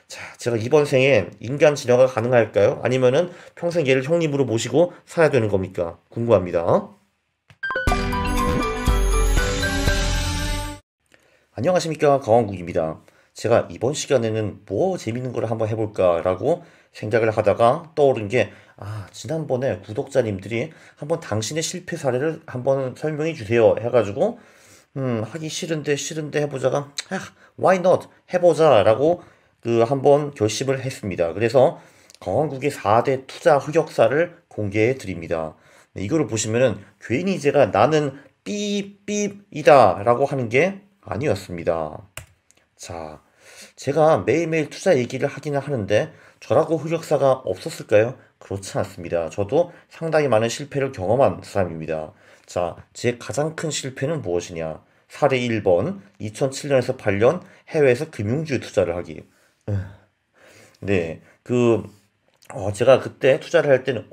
자, 제가 이번 생에 인간 진화가 가능할까요? 아니면은 평생 얘를 형님으로 모시고 살아야 되는 겁니까? 궁금합니다. 안녕하십니까, 강원국입니다. 제가 이번 시간에는 뭐 재밌는 걸 한번 해볼까라고 생각을 하다가 떠오른 게, 지난번에 구독자님들이 한번 당신의 실패 사례를 한번 설명해 주세요 해가지고, 하기 싫은데 해보자가, why not? 해보자라고 한번 결심을 했습니다. 그래서 강원국의 4대 투자 흑역사를 공개해 드립니다. 네, 이거를 보시면은 괜히 제가 나는 삐삐이다 라고 하는 게 아니었습니다. 자, 제가 매일매일 투자 얘기를 하기는 하는데 저라고 흑역사가 없었을까요? 그렇지 않습니다. 저도 상당히 많은 실패를 경험한 사람입니다. 자, 제 가장 큰 실패는 무엇이냐? 사례 1번, 2007년에서 8년 해외에서 금융주에 투자를 하기. 네, 제가 그때 투자를 할 때는,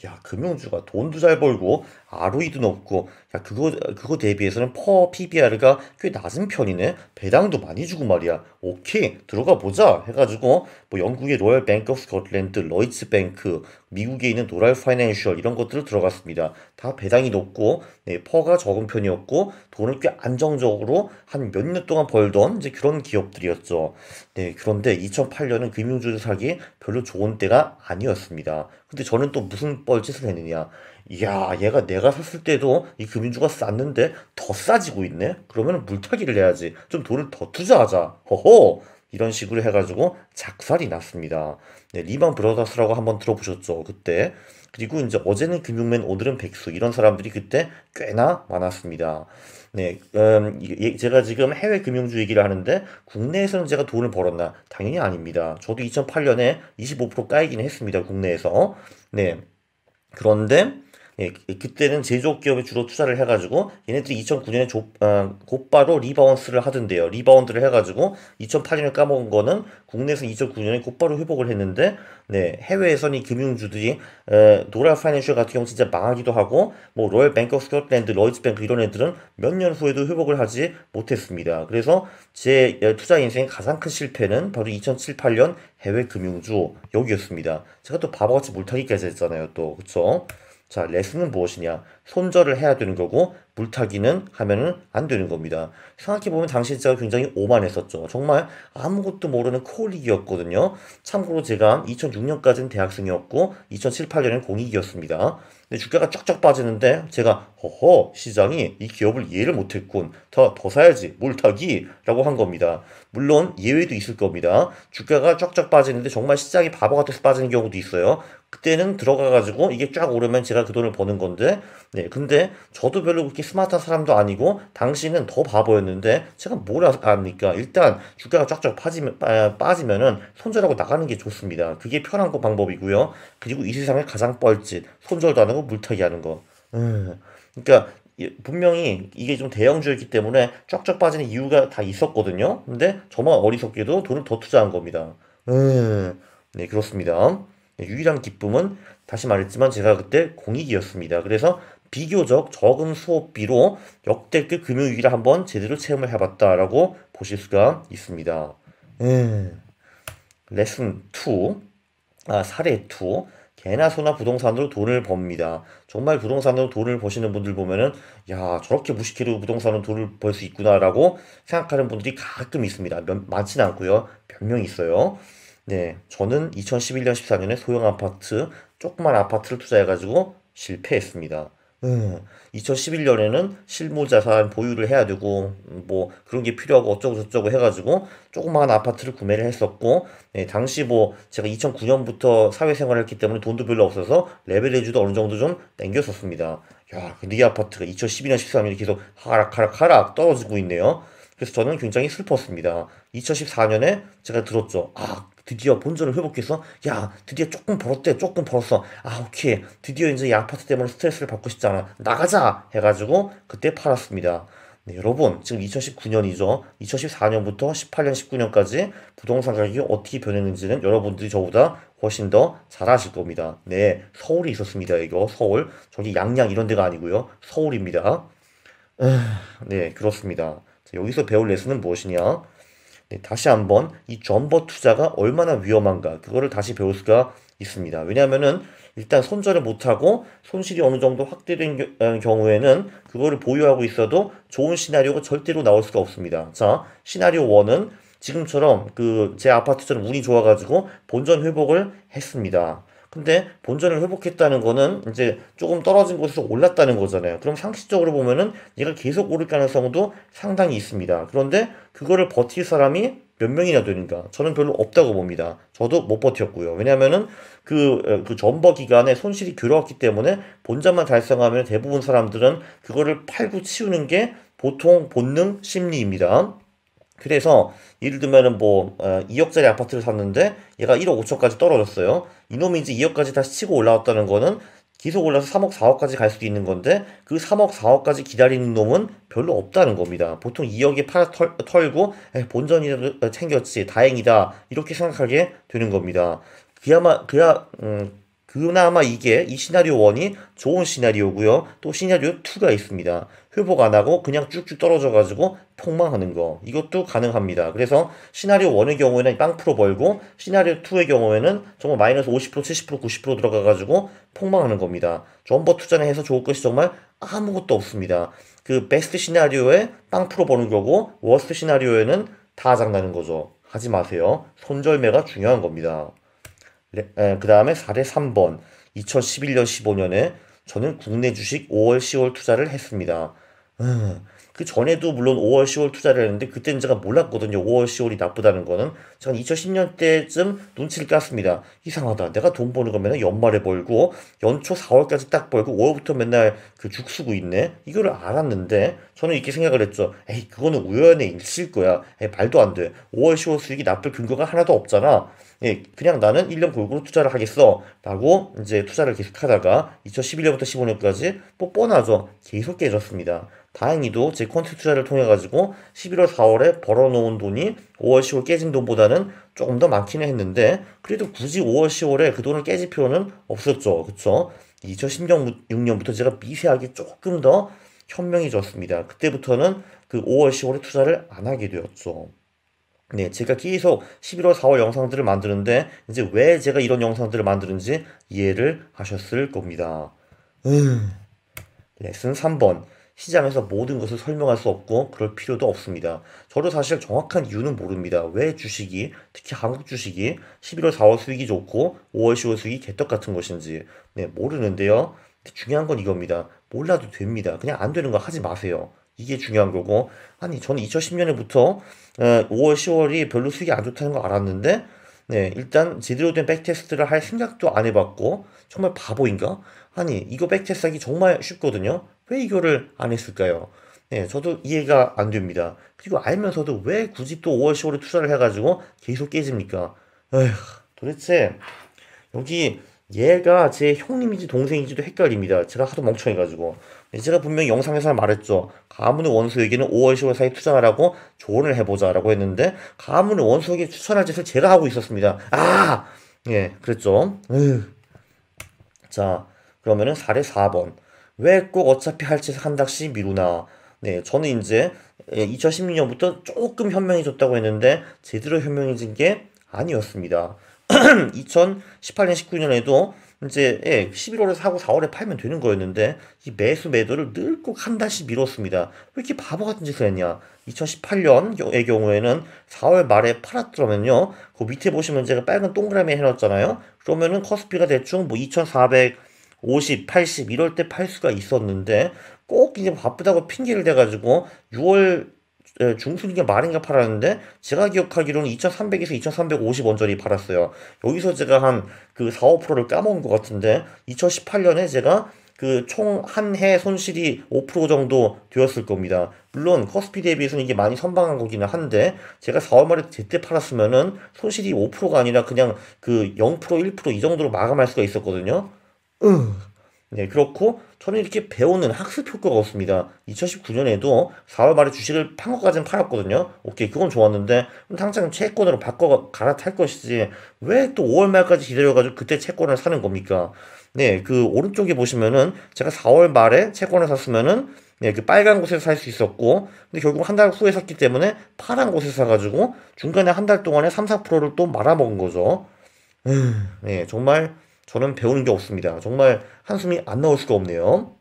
야, 금융주가 돈도 잘 벌고, ROE도 높고, 야, 그거 대비해서는 PBR가 꽤 낮은 편이네? 배당도 많이 주고 말이야. 오케이, 들어가 보자. 해가지고, 뭐, 영국의 로열 뱅크 오브 스코틀랜드, 로이츠 뱅크, 미국에 있는 노랄 파이낸셜, 이런 것들을 들어갔습니다. 다 배당이 높고, 네, 퍼가 적은 편이었고, 돈을 꽤 안정적으로 한 몇 년 동안 벌던 이제 그런 기업들이었죠. 네, 그런데 2008년은 금융주를 사기 별로 좋은 때가 아니었습니다. 근데 저는 또 무슨 뻘짓을 했느냐. 이야, 얘가 내가 샀을 때도 이 금융주가 쌌는데 더 싸지고 있네? 그러면 물타기를 해야지. 좀 돈을 더 투자하자. 허허! 이런 식으로 해가지고 작살이 났습니다. 네, 리만 브라더스라고 한번 들어보셨죠? 그때. 그리고 이제 어제는 금융맨, 오늘은 백수. 이런 사람들이 그때 꽤나 많았습니다. 네, 제가 지금 해외 금융주 얘기를 하는데 국내에서는 제가 돈을 벌었나? 당연히 아닙니다. 저도 2008년에 25% 까이긴 했습니다. 국내에서. 네. 그런데 그때는 제조업 기업에 주로 투자를 해가지고 얘네들이 2009년에 곧바로 리바운스를 하던데요. 리바운드를 해가지고 2008년에 까먹은 거는 국내에서 2009년에 곧바로 회복을 했는데 네, 해외에서는 이 금융주들이 노라 파이낸셜 같은 경우 진짜 망하기도 하고 뭐 로열 뱅크 오브 스코틀랜드, 로이즈 뱅크 이런 애들은 몇 년 후에도 회복을 하지 못했습니다. 그래서 제 투자 인생의 가장 큰 실패는 바로 2007, 8년 해외 금융주 여기였습니다. 제가 또 바보같이 물타기까지 했잖아요. 또 그쵸? 자, 레슨은 무엇이냐? 손절을 해야 되는 거고 물타기는 하면은 안 되는 겁니다. 생각해보면 당시 제가 굉장히 오만했었죠. 정말 아무것도 모르는 코올릭이었거든요. 참고로 제가 2006년까지는 대학생이었고 2007, 8년엔 공익이었습니다. 근데 주가가 쫙쫙 빠지는데 제가 시장이 이 기업을 이해를 못했군. 더 사야지. 물타기라고 한 겁니다. 물론 예외도 있을 겁니다. 주가가 쫙쫙 빠지는데 정말 시장이 바보 같아서 빠지는 경우도 있어요. 그때는 들어가가지고 이게 쫙 오르면 제가 그 돈을 버는 건데, 네, 근데 저도 별로 그렇게 스마트한 사람도 아니고, 당신은 더 바보였는데, 제가 뭘 압니까? 일단, 주가가 쫙쫙 빠지면은 손절하고 나가는 게 좋습니다. 그게 편한 거 방법이고요. 그리고 이 세상에 가장 뻘짓, 손절도 안 하고 물타기 하는 거. 그러니까, 분명히 이게 좀 대형주였기 때문에 쫙쫙 빠지는 이유가 다 있었거든요. 근데 저만 어리석게도 돈을 더 투자한 겁니다. 네, 그렇습니다. 네, 유일한 기쁨은 다시 말했지만 제가 그때 공익이었습니다. 그래서 비교적 적은 수업비로 역대급 금융위기를 한번 제대로 체험을 해봤다라고 보실 수가 있습니다. 레슨 2, 사례 2. 개나 소나 부동산으로 돈을 법니다. 정말 부동산으로 돈을 버시는 분들 보면은, 야, 저렇게 무식해도 부동산으로 돈을 벌 수 있구나라고 생각하는 분들이 가끔 있습니다. 많지는 않고요. 몇 명 있어요. 네, 저는 2011년, 14년에 소형 아파트, 조그만 아파트를 투자해가지고 실패했습니다. 2011년에는 실무자산 보유를 해야 되고, 뭐, 그런 게 필요하고 어쩌고저쩌고 해가지고, 조그마한 아파트를 구매를 했었고, 네, 당시 뭐, 제가 2009년부터 사회생활을 했기 때문에 돈도 별로 없어서, 레버리지도 어느 정도 좀 땡겼었습니다. 야, 근데 이 아파트가 2012년, 13년에 계속 하락 떨어지고 있네요. 그래서 저는 굉장히 슬펐습니다. 2014년에 제가 들었죠. 드디어 본전을 회복해서, 야, 드디어 조금 벌었대, 조금 벌었어. 오케이. 드디어 이제 이 아파트 때문에 스트레스를 받고 싶지 않아. 나가자! 해가지고, 그때 팔았습니다. 네, 여러분, 지금 2019년이죠. 2014년부터 18년, 19년까지 부동산 가격이 어떻게 변했는지는 여러분들이 저보다 훨씬 더 잘 아실 겁니다. 네, 서울에 있었습니다. 이거, 서울. 저기 양양 이런 데가 아니고요. 서울입니다. 네, 그렇습니다. 자, 여기서 배울 레슨은 무엇이냐? 네, 다시 한번 이 점버 투자가 얼마나 위험한가 그거를 다시 배울 수가 있습니다. 왜냐하면은 일단 손절을 못하고 손실이 어느 정도 확대된 경우에는 그거를 보유하고 있어도 좋은 시나리오가 절대로 나올 수가 없습니다. 자, 시나리오 1은 지금처럼 그 제 아파트처럼 운이 좋아가지고 본전 회복을 했습니다. 근데 본전을 회복했다는 거는 이제 조금 떨어진 곳에서 올랐다는 거잖아요. 그럼 상식적으로 보면은 얘가 계속 오를 가능성도 상당히 있습니다. 그런데 그거를 버틸 사람이 몇 명이나 되는가? 저는 별로 없다고 봅니다. 저도 못 버텼고요. 왜냐면은 그 전버 기간에 손실이 괴로웠기 때문에 본전만 달성하면 대부분 사람들은 그거를 팔고 치우는 게 보통 본능 심리입니다. 그래서 예를 들면은 뭐 2억짜리 아파트를 샀는데 얘가 1억 5천까지 떨어졌어요. 이놈이 이제 2억까지 다시 치고 올라왔다는 거는 계속 올라서 3억 4억까지 갈 수도 있는 건데 그 3억 4억까지 기다리는 놈은 별로 없다는 겁니다. 보통 2억에 팔아 털고 본전이라도 챙겼지 다행이다 이렇게 생각하게 되는 겁니다. 그나마 이게 이 시나리오 1이 좋은 시나리오고요. 또 시나리오 2가 있습니다. 회복 안 하고 그냥 쭉쭉 떨어져 가지고 폭망하는 거. 이것도 가능합니다. 그래서 시나리오 1의 경우에는 0% 벌고 시나리오 2의 경우에는 정말 마이너스 50%, 70%, 90% 들어가 가지고 폭망하는 겁니다. 점버 투자는 해서 좋을 것이 정말 아무것도 없습니다. 그 베스트 시나리오에 0% 버는 거고 워스트 시나리오에는 다 장나는 거죠. 하지 마세요. 손절매가 중요한 겁니다. 그 다음에 사례 3번. 2011년 15년에 저는 국내 주식 5월 10월 투자를 했습니다. 그 전에도 물론 5월 10월 투자를 했는데 그때는 제가 몰랐거든요. 5월 10월이 나쁘다는 거는. 제가 2010년 때쯤 눈치를 깠습니다. 이상하다. 내가 돈 버는 거 맨날 연말에 벌고 연초 4월까지 딱 벌고 5월부터 맨날 그 죽 쓰고 있네. 이거를 알았는데 저는 이렇게 생각을 했죠. 에이 그거는 우연의 일치일 거야. 에이, 말도 안 돼. 5월 10월 수익이 나쁠 근거가 하나도 없잖아. 예, 그냥 나는 1년 골고루 투자를 하겠어. 라고 이제 투자를 계속 하다가 2011년부터 15년까지 뭐 뻔하죠. 계속 깨졌습니다. 다행히도 제 콘트 투자를 통해 가지고 11월 4월에 벌어놓은 돈이 5월 10월 깨진 돈보다는 조금 더 많기는 했는데 그래도 굳이 5월 10월에 그 돈을 깨질 필요는 없었죠. 그쵸? 2016년부터 제가 미세하게 조금 더 현명해졌습니다. 그때부터는 그 5월 10월에 투자를 안 하게 되었죠. 네, 제가 계속 11월 4월 영상들을 만드는데 이제 왜 제가 이런 영상들을 만드는지 이해를 하셨을 겁니다. 레슨 3번. 시장에서 모든 것을 설명할 수 없고 그럴 필요도 없습니다. 저도 사실 정확한 이유는 모릅니다. 왜 주식이, 특히 한국 주식이 11월 4월 수익이 좋고 5월 10월 수익이 개떡 같은 것인지 네, 모르는데요. 중요한 건 이겁니다. 몰라도 됩니다. 그냥 안 되는 거 하지 마세요. 이게 중요한 거고 아니 저는 2010년에부터 5월 10월이 별로 수익이 안 좋다는 거 알았는데 네, 일단 제대로 된 백테스트를 할 생각도 안 해봤고 정말 바보인가? 아니 이거 백테스트 하기 정말 쉽거든요. 왜 이거를 안 했을까요? 네, 저도 이해가 안 됩니다. 그리고 알면서도 왜 굳이 또 5월 10월에 투자를 해가지고 계속 깨집니까? 에휴, 도대체 여기 얘가 제 형님인지 동생인지도 헷갈립니다. 제가 하도 멍청해가지고. 제가 분명히 영상에서 말했죠. 가문의 원수에게는 5월 10월 사이 투자하라고 조언을 해보자라고 했는데 가문의 원수에게 추천할 짓을 제가 하고 있었습니다. 아! 예, 그랬죠. 에휴. 자, 그러면은 사례 4번. 왜 꼭 어차피 할 짓을 한 닥씩 미루나? 네, 저는 이제 2016년부터 조금 현명해졌다고 했는데 제대로 현명해진 게 아니었습니다. 2018년, 19년에도 이제 11월에 사고 4월에 팔면 되는 거였는데 이 매수 매도를 늘 꼭 한 달씩 미뤘습니다. 왜 이렇게 바보 같은 짓을 했냐? 2018년의 경우에는 4월 말에 팔았더라면요. 그 밑에 보시면 제가 빨간 동그라미 해놨잖아요. 그러면은 커스피가 대충 뭐 2,450, 80 이럴 때 팔 수가 있었는데 꼭 이제 바쁘다고 핑계를 대가지고 6월 중순인가 말인가 팔았는데 제가 기억하기로는 2,300에서 2,350 원짜리 팔았어요. 여기서 제가 한 그 4, 5%를 까먹은 것 같은데 2018년에 제가 그 총 한 해 손실이 5% 정도 되었을 겁니다. 물론 커스피 대비해서는 이게 많이 선방한 거기는 한데 제가 4월 말에 제때 팔았으면은 손실이 5%가 아니라 그냥 그 0%, 1%이 정도로 마감할 수가 있었거든요. 네, 그렇고 저는 이렇게 배우는 학습 효과가 없습니다. 2019년에도 4월 말에 주식을 판 것까지는 팔았거든요. 오케이, 그건 좋았는데 그럼 당장 채권으로 바꿔 갈아탈 것이지 왜 또 5월 말까지 기다려가지고 그때 채권을 사는 겁니까? 네, 그 오른쪽에 보시면은 제가 4월 말에 채권을 샀으면은 네, 그 빨간 곳에서 살 수 있었고 근데 결국 한 달 후에 샀기 때문에 파란 곳에서 사가지고 중간에 한 달 동안에 3, 4%를 또 말아먹은 거죠. 네, 정말 저는 배우는 게 없습니다. 정말 한숨이 안 나올 수가 없네요.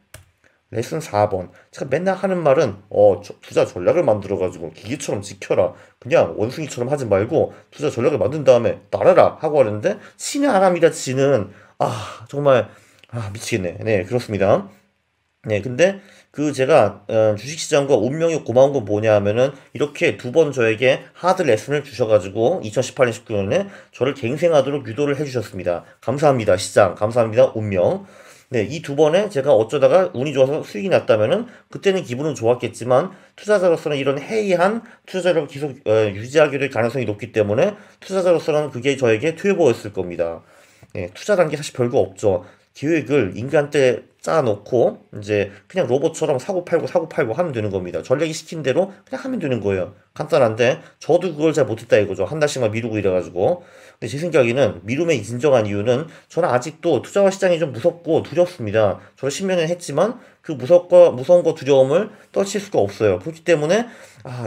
레슨 4번. 제가 맨날 하는 말은, 투자 전략을 만들어가지고 기계처럼 지켜라. 그냥 원숭이처럼 하지 말고 투자 전략을 만든 다음에 따라라 하고 하는데, 치는 안 합니다, 치는. 정말, 미치겠네. 네, 그렇습니다. 네, 근데 그 제가 주식시장과 운명이 고마운 건 뭐냐 하면은 이렇게 두 번 저에게 하드 레슨을 주셔가지고 2018년 19년에 저를 갱생하도록 유도를 해주셨습니다. 감사합니다, 시장. 감사합니다, 운명. 네, 이 두 번에 제가 어쩌다가 운이 좋아서 수익이 났다면은 그때는 기분은 좋았겠지만 투자자로서는 이런 해이한 투자자를 계속 유지하게 될 가능성이 높기 때문에 투자자로서는 그게 저에게 퇴보였을 겁니다. 예, 투자란 게 사실 별거 없죠. 기획을 인간 때 짜놓고 이제 그냥 로봇처럼 사고 팔고 하면 되는 겁니다. 전략이 시킨 대로 그냥 하면 되는 거예요. 간단한데 저도 그걸 잘 못했다 이거죠. 한 달씩만 미루고 이래가지고. 근데 제 생각에는 미룸의 진정한 이유는 저는 아직도 투자와 시장이 좀 무섭고 두렵습니다. 저는 10년을 했지만 그 무서운 거 두려움을 떨칠 수가 없어요. 그렇기 때문에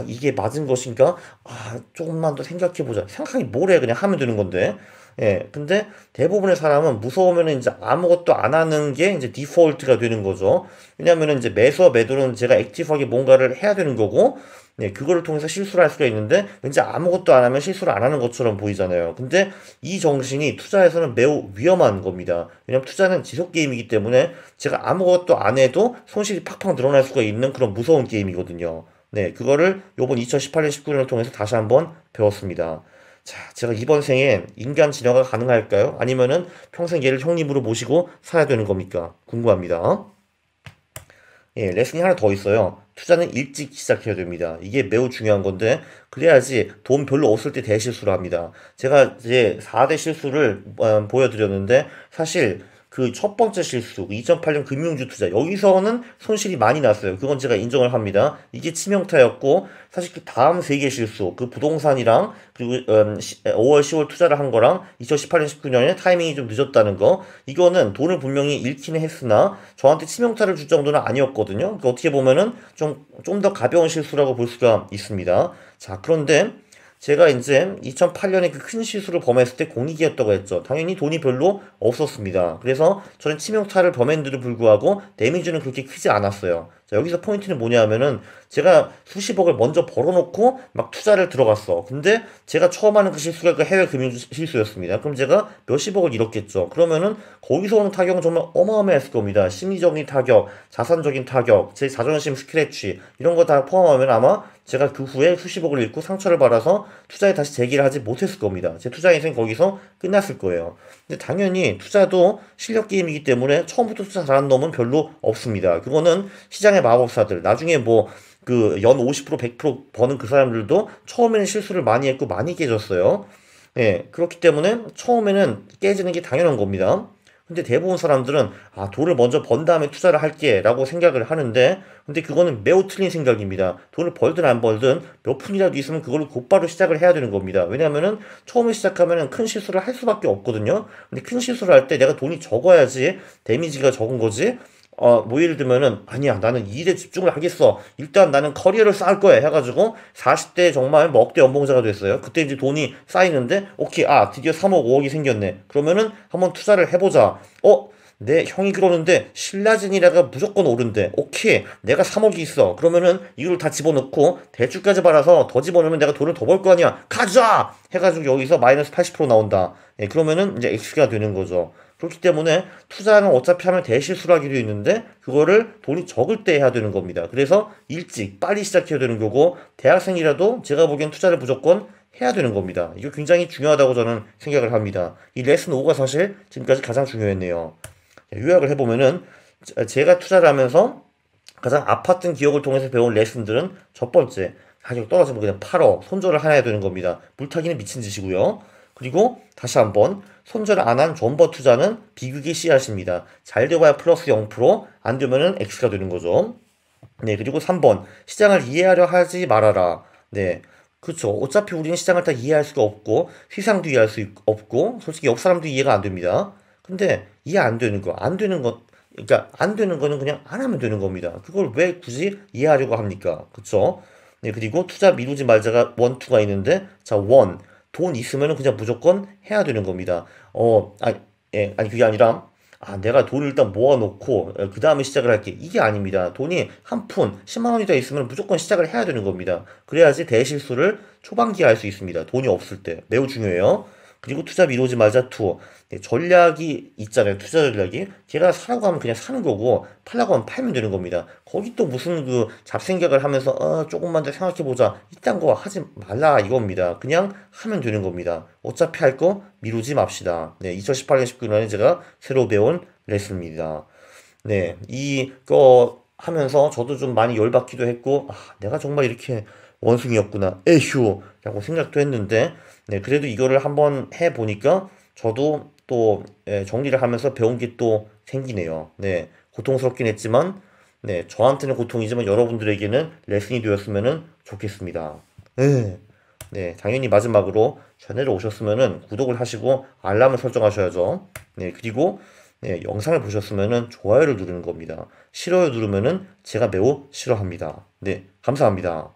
이게 맞은 것인가? 조금만 더 생각해보자. 생각하기 뭐래 그냥 하면 되는 건데. 예, 근데 대부분의 사람은 무서우면 이제 아무것도 안 하는 게 이제 디폴트가 되는 거죠. 왜냐하면 이제 매수와 매도는 제가 액티브하게 뭔가를 해야 되는 거고, 네, 그거를 통해서 실수를 할 수가 있는데, 왠지 아무것도 안 하면 실수를 안 하는 것처럼 보이잖아요. 근데 이 정신이 투자에서는 매우 위험한 겁니다. 왜냐면 투자는 지속 게임이기 때문에 제가 아무것도 안 해도 손실이 팍팍 늘어날 수가 있는 그런 무서운 게임이거든요. 네, 그거를 요번 2018년 19년을 통해서 다시 한번 배웠습니다. 자, 제가 이번 생에 인간 진화가 가능할까요? 아니면은 평생 얘를 형님으로 모시고 살아야 되는 겁니까? 궁금합니다. 예, 레슨이 하나 더 있어요. 투자는 일찍 시작해야 됩니다. 이게 매우 중요한 건데, 그래야지 돈 별로 없을 때 대실수를 합니다. 제가 이제 4대 실수를 보여드렸는데, 사실 그 첫 번째 실수, 2008년 금융주 투자, 여기서는 손실이 많이 났어요. 그건 제가 인정을 합니다. 이게 치명타였고, 사실 그 다음 세 개 실수, 그 부동산이랑, 그리고 5월, 10월 투자를 한 거랑 2018년, 19년에 타이밍이 좀 늦었다는 거, 이거는 돈을 분명히 잃기는 했으나, 저한테 치명타를 줄 정도는 아니었거든요. 그러니까 어떻게 보면은 좀 더 가벼운 실수라고 볼 수가 있습니다. 자, 그런데 제가 이제 2008년에 그 큰 실수를 범했을 때 공익이었다고 했죠. 당연히 돈이 별로 없었습니다. 그래서 저는 치명타를 범했는데도 불구하고 데미지는 그렇게 크지 않았어요. 자, 여기서 포인트는 뭐냐 하면은 제가 수십억을 먼저 벌어놓고 막 투자를 들어갔어. 근데 제가 처음 하는 그 실수가 그 해외 금융 실수였습니다. 그럼 제가 몇십억을 잃었겠죠. 그러면은 거기서 오는 타격은 정말 어마어마했을 겁니다. 심리적인 타격, 자산적인 타격, 제 자존심 스크래치 이런 거 다 포함하면 아마 제가 그 후에 수십억을 잃고 상처를 받아서 투자에 다시 재기를 하지 못했을 겁니다. 제 투자 인생 거기서 끝났을 거예요. 근데 당연히 투자도 실력 게임이기 때문에 처음부터 투자 잘하는 놈은 별로 없습니다. 그거는 시장의 마법사들, 나중에 뭐 그 연 50% 100% 버는 그 사람들도 처음에는 실수를 많이 했고 많이 깨졌어요. 예, 그렇기 때문에 처음에는 깨지는 게 당연한 겁니다. 근데 대부분 사람들은 돈을 먼저 번 다음에 투자를 할게 라고 생각을 하는데 근데 그거는 매우 틀린 생각입니다. 돈을 벌든 안 벌든 몇 푼이라도 있으면 그걸로 곧바로 시작을 해야 되는 겁니다. 왜냐면은 처음에 시작하면은 큰 실수를 할 수밖에 없거든요. 근데 큰 실수를 할 때 내가 돈이 적어야지 데미지가 적은 거지. 뭐 예를 들면은 아니야 나는 이 일에 집중을 하겠어 일단 나는 커리어를 쌓을 거야 해가지고 40대 정말 뭐 억대 연봉자가 됐어요. 그때 이제 돈이 쌓이는데 오케이 드디어 3억 5억이 생겼네. 그러면은 한번 투자를 해보자. 내 형이 그러는데 신라진이라가 무조건 오른대. 오케이 내가 3억이 있어. 그러면은 이걸 다 집어넣고 대출까지 받아서 더 집어넣으면 내가 돈을 더 벌 거 아니야. 가자 해가지고 여기서 마이너스 80% 나온다. 예, 그러면은 이제 X가 되는 거죠. 그렇기 때문에 투자는 어차피 하면 대실수를 하게 되어 있는데 그거를 돈이 적을 때 해야 되는 겁니다. 그래서 일찍 빨리 시작해야 되는 거고 대학생이라도 제가 보기엔 투자를 무조건 해야 되는 겁니다. 이거 굉장히 중요하다고 저는 생각을 합니다. 이 레슨 5가 사실 지금까지 가장 중요했네요. 요약을 해보면은 제가 투자를 하면서 가장 아팠던 기억을 통해서 배운 레슨들은 첫 번째 가격 떨어지면 그냥 팔어 손절을 해야 되는 겁니다. 물타기는 미친 짓이고요. 그리고 다시 한번 손절 안 한 존버 투자는 비극의 씨앗입니다. 잘 되어야 플러스 0%, 안 되면은 X가 되는 거죠. 네, 그리고 3번. 시장을 이해하려 하지 말아라. 네. 그렇죠. 어차피 우리는 시장을 다 이해할 수가 없고, 시장도 이해할 수 없고, 솔직히 옆 사람도 이해가 안 됩니다. 근데 이해 안 되는 거, 안 되는 거, 그러니까 안 되는 거는 그냥 안 하면 되는 겁니다. 그걸 왜 굳이 이해하려고 합니까? 그렇죠? 네, 그리고 투자 미루지 말자가 원, 투가 있는데, 자, 원. 돈 있으면은 그냥 무조건 해야 되는 겁니다. 아니, 그게 아니라, 내가 돈을 일단 모아놓고 그 다음에 시작을 할게. 이게 아닙니다. 돈이 한 푼, 10만 원이 더 있으면 무조건 시작을 해야 되는 겁니다. 그래야지 대실수를 초반기에 할 수 있습니다. 돈이 없을 때. 매우 중요해요. 그리고 투자 미루지 말자 투. 네, 전략이 있잖아요. 투자 전략이. 제가 사라고 하면 그냥 사는 거고 팔라고 하면 팔면 되는 겁니다. 거기 또 무슨 그 잡생각을 하면서 조금만 더 생각해보자. 이딴 거 하지 말라 이겁니다. 그냥 하면 되는 겁니다. 어차피 할 거 미루지 맙시다. 네, 2018년 19년에 제가 새로 배운 레슨입니다. 네, 이거 하면서 저도 좀 많이 열받기도 했고, 내가 정말 이렇게 원숭이였구나, 에휴, 라고 생각도 했는데, 네, 그래도 이거를 한번 해보니까 저도 또 정리를 하면서 배운 게 또 생기네요. 네, 고통스럽긴 했지만, 네, 저한테는 고통이지만 여러분들에게는 레슨이 되었으면 좋겠습니다. 네, 네, 당연히 마지막으로 채널에 오셨으면은 구독을 하시고 알람을 설정하셔야죠. 네, 그리고 네, 영상을 보셨으면은 좋아요를 누르는 겁니다. 싫어요 누르면은 제가 매우 싫어합니다. 네, 감사합니다.